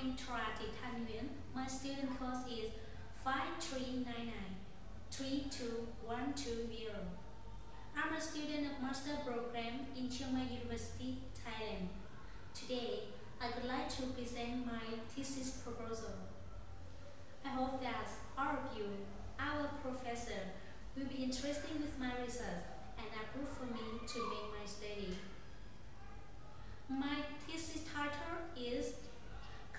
name is Presentaion. My student code is 5399-32120. I'm a student of Master Program in Chiang Mai University, Thailand. Today, I would like to present my thesis proposal. I hope that all of you, our professor, will be interested with my research and approve for me to make my study. My thesis title is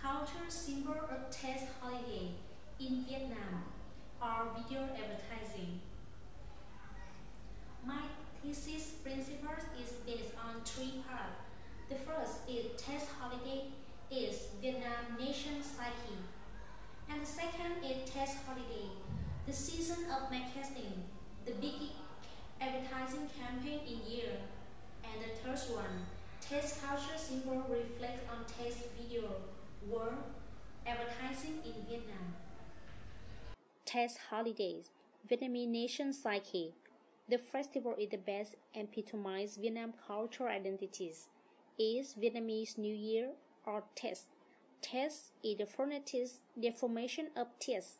Cultural Symbol of Test Holiday in Vietnam or Video Advertising. My thesis principles is based on three parts. The first is Test Holiday is Vietnam nation psyche. And the second is Test Holiday, the season of marketing, the big advertising campaign in year. And the third one, Test culture symbol reflect on test video, world, advertising in Vietnam. Test Holidays, Vietnamese nation psyche. The festival is the best epitomize Vietnam cultural identities. Is Vietnamese New Year or Test. Test is the phonetic deformation of Test,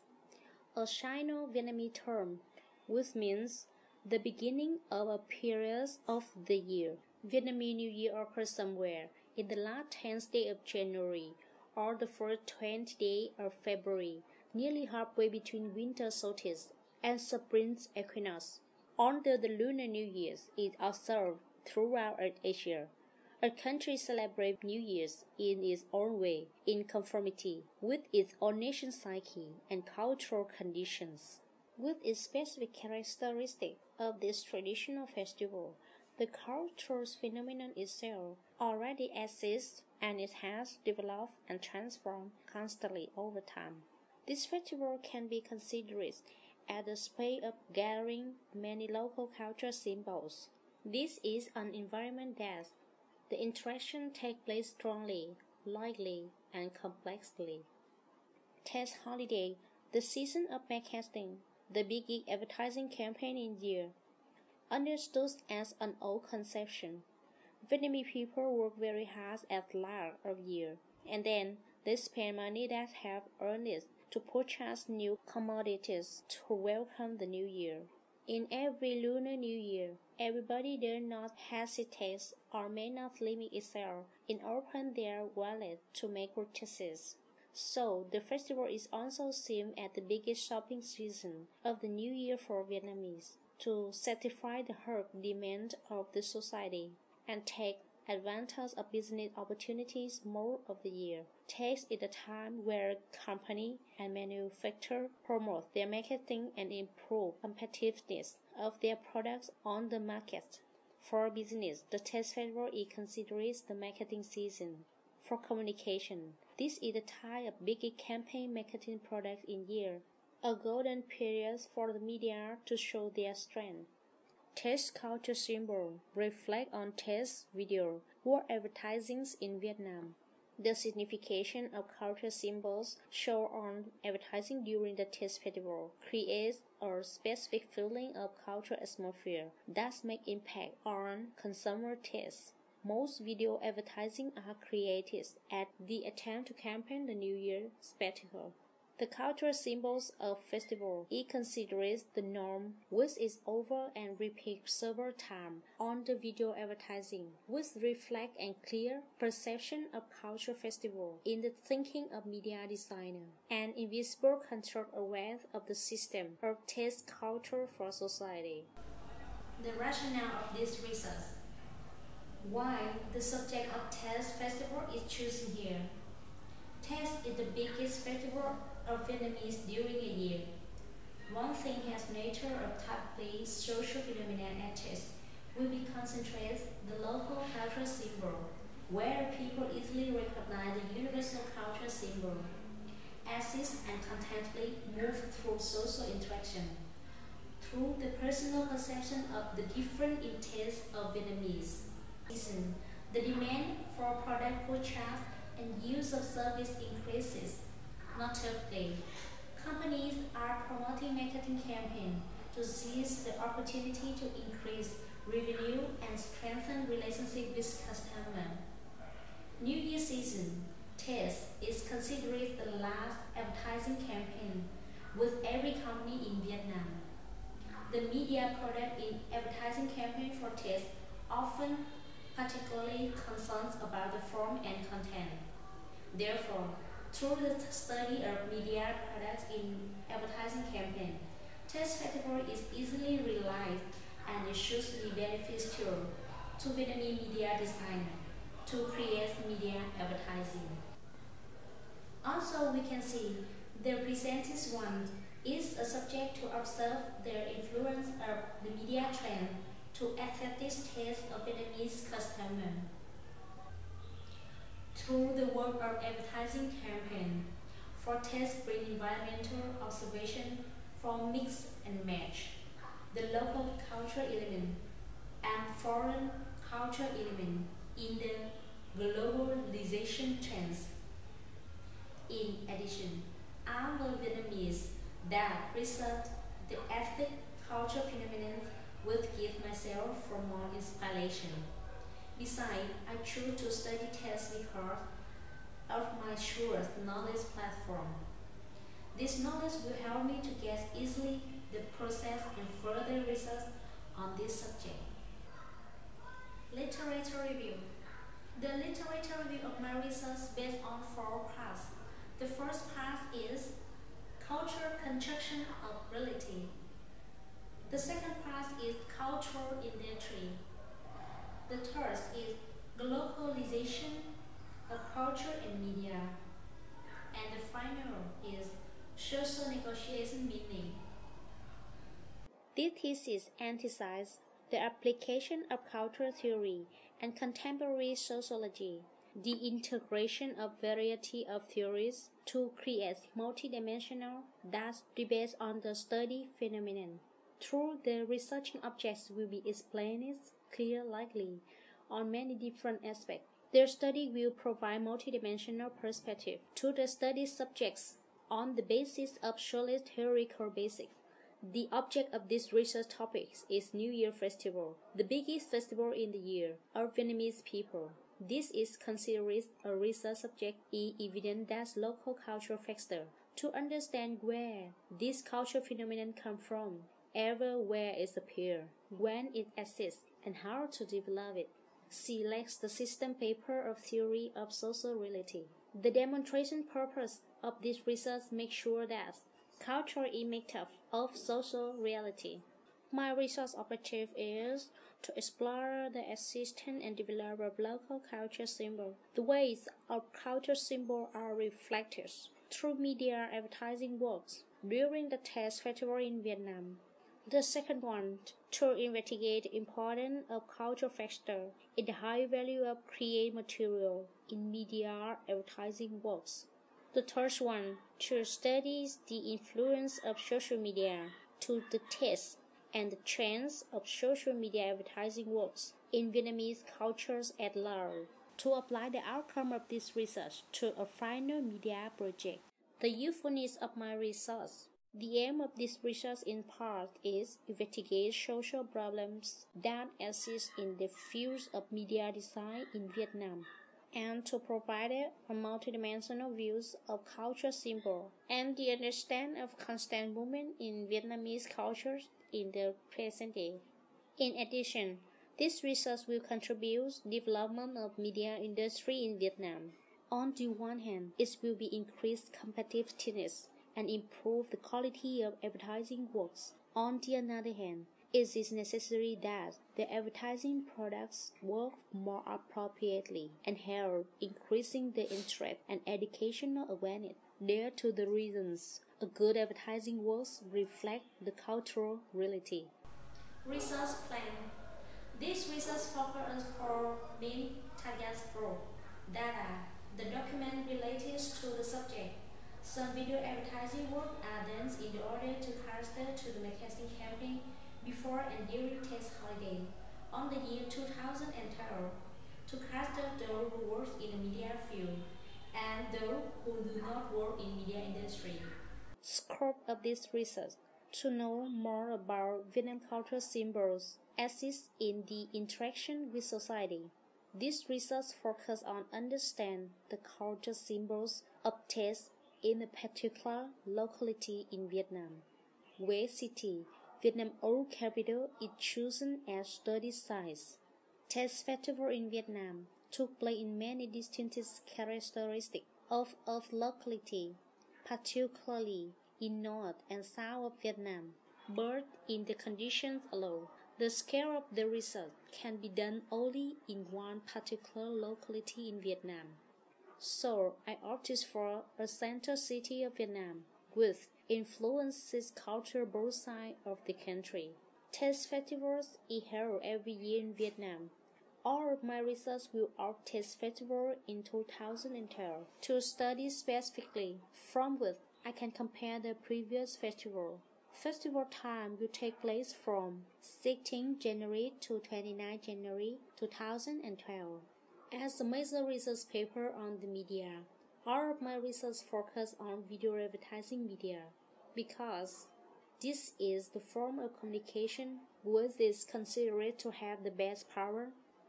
a Sino-Vietnamese term, which means the beginning of a period of the year. Vietnamese New Year occurs somewhere in the last 10th day of January or the first 20th day of February, nearly halfway between winter solstice and spring equinox. Although the Lunar New Year is observed throughout Asia, a country celebrates New Year's in its own way, in conformity with its own nation psyche and cultural conditions. With its specific characteristics of this traditional festival, the cultural phenomenon itself already exists and it has developed and transformed constantly over time. This festival can be considered as a space of gathering many local cultural symbols. This is an environment that the interaction takes place strongly, lightly, and complexly. Test Holiday, the season of marketing, the biggest advertising campaign in year. Understood as an old conception, Vietnamese people work very hard at the start of year, and then they spend money that have earned it to purchase new commodities to welcome the new year. In every Lunar New Year, everybody does not hesitate or may not limit itself in opening their wallet to make purchases. So, the festival is also seen as the biggest shopping season of the New Year for Vietnamese, to satisfy the hard demand of the society and take advantage of business opportunities more of the year. Tax is a time where company and manufacturers promote their marketing and improve competitiveness of their products on the market. For business, the Tax Festival is considered the marketing season. For communication, this is the time of big campaign marketing products in year, a golden period for the media to show their strength. Test culture symbol reflect on test video or advertising in Vietnam. The signification of culture symbols shown on advertising during the Test Festival creates a specific feeling of cultural atmosphere that makes impact on consumer taste. Most video advertising are created at the attempt to campaign the New Year spectacle. The cultural symbols of festival is considered the norm, which is over and repeat several times on the video advertising, which reflect and clear perception of cultural festival in the thinking of media designer, an invisible control aware of the system of taste culture for society. The rationale of this research. Why the subject of Test Festival is chosen here. Test is the biggest festival of Vietnamese during a year. One thing has nature of typically social phenomena at Test will be concentrated the local cultural symbol, where people easily recognize the universal cultural symbol, assist and constantly move through social interaction. Through the personal perception of the different interests of Vietnamese. The demand for product purchase and use of service increases. Notably, companies are promoting marketing campaigns to seize the opportunity to increase revenue and strengthen relationships with customers. New Year season, test is considered the last advertising campaign with every company in Vietnam. The media product in advertising campaign for test often particularly concerns about the form and content. Therefore, through the study of media products in advertising campaign, test category is easily realized and it should be beneficial to Vietnamese media designer to create media advertising. Also, we can see the Presentaion one is a subject to observe their influence of the media trend to aesthetic taste of Vietnamese customer. Through the work of advertising campaign, for test bring environmental observation from mix and match, the local cultural element and foreign cultural element in the globalization trends. In addition, I'm a Vietnamese that research the ethnic culture phenomenon will give myself for more inspiration. Besides, I choose to study tests because of my truest knowledge platform. This knowledge will help me to get easily the process and further research on this subject. Literature review. The literature review of my research based on 4 parts. The first part is cultural construction of reality. The second part is cultural identity. The third is globalization of culture and media. And the final is social negotiation meaning. This thesis emphasizes the application of cultural theory and contemporary sociology, the integration of variety of theories to create multidimensional that debate on the study phenomenon. Through the researching objects will be explained clearly on many different aspects. Their study will provide multidimensional perspective to the study subjects on the basis of solid theoretical basics. The object of this research topics is New Year Festival, the biggest festival in the year of Vietnamese people. This is considered a research subject is evident that local cultural factor to understand where this cultural phenomenon come from, ever where it appears, when it exists, and how to develop it. Selects the system paper of theory of social reality. The demonstration purpose of this research makes sure that culture is made up of social reality. My research objective is to explore the existence and development of local culture symbols. The ways of culture symbols are reflected through media advertising works during the test festival in Vietnam. The second one, to investigate the importance of cultural factor in the high value of creative material in media advertising works. The third one, to study the influence of social media to the taste and the trends of social media advertising works in Vietnamese cultures at large, to apply the outcome of this research to a final media project. The usefulness of my research. The aim of this research in part is to investigate social problems that exist in the fields of media design in Vietnam, and to provide a multidimensional views of culture symbol and the understanding of constant movement in Vietnamese cultures in the present day. In addition, this research will contribute to the development of media industry in Vietnam. On the one hand, it will be increased competitiveness and improve the quality of advertising works. On the other hand, it is necessary that the advertising products work more appropriately and help increasing the interest and educational awareness. Due to the reasons, a good advertising works reflect the cultural reality. Research plan. This research focuses for main target group, data, the document related to the subject. Some video advertising work are done in order to cater to the marketing campaign before and during test holiday on the year 2012 to cater those who work in the media field and those who do not work in media industry. Scope of this research: to know more about Vietnam cultural symbols exist in the interaction with society, This research focuses on understand the cultural symbols of taste in a particular locality in Vietnam. Huế City, Vietnam's old capital, is chosen as study site. Taste Festival in Vietnam took place in many distinctive characteristics of locality, particularly in north and south of Vietnam. But in the conditions alone, the scale of the research can be done only in one particular locality in Vietnam. So I opted for a center city of Vietnam, which influences culture both sides of the country. Taste festivals is held every year in Vietnam. All of my research will out Taste Festival in 2012 to study specifically, from which I can compare the previous festival. Festival time will take place from 16 January to 29 January 2012. As a major research paper on the media, all of my research focus on video advertising media because this is the form of communication which is considered to have the best power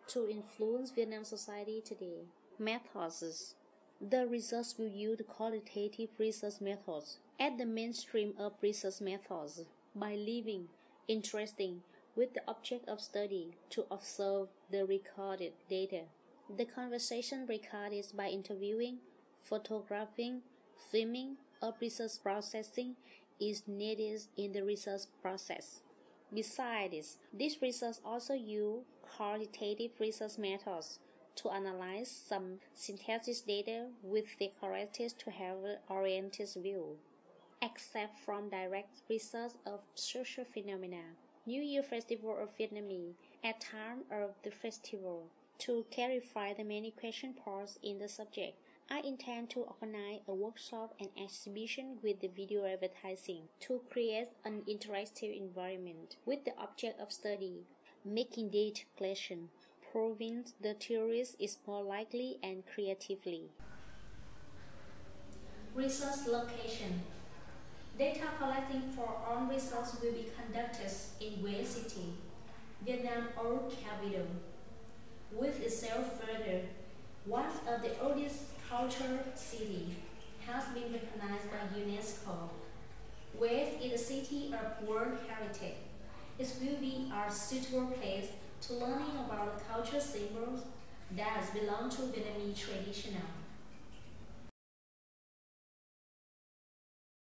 to influence Vietnam society today. Methods. The research will use the qualitative research methods at the mainstream of research methods by leaving interesting with the object of study to observe the recorded data. The conversation recorded by interviewing, photographing, filming, or research processing is needed in the research process. Besides this research also uses qualitative research methods to analyze some synthesis data with the characteristics to have an oriented view. Except from direct research of social phenomena, New Year Festival of Vietnamese at time of the festival. To clarify the many question posed in the subject, I intend to organize a workshop and exhibition with the video advertising to create an interactive environment with the object of study, making data collection, proving the theories is more likely and creatively. Research location. Data collecting for all research will be conducted in Huế City, Vietnam's old capital. With itself further, one of the oldest cultural cities has been recognized by UNESCO. Huế is a city of World Heritage. It will be a suitable place to learning about the cultural symbols that belong to Vietnamese traditional.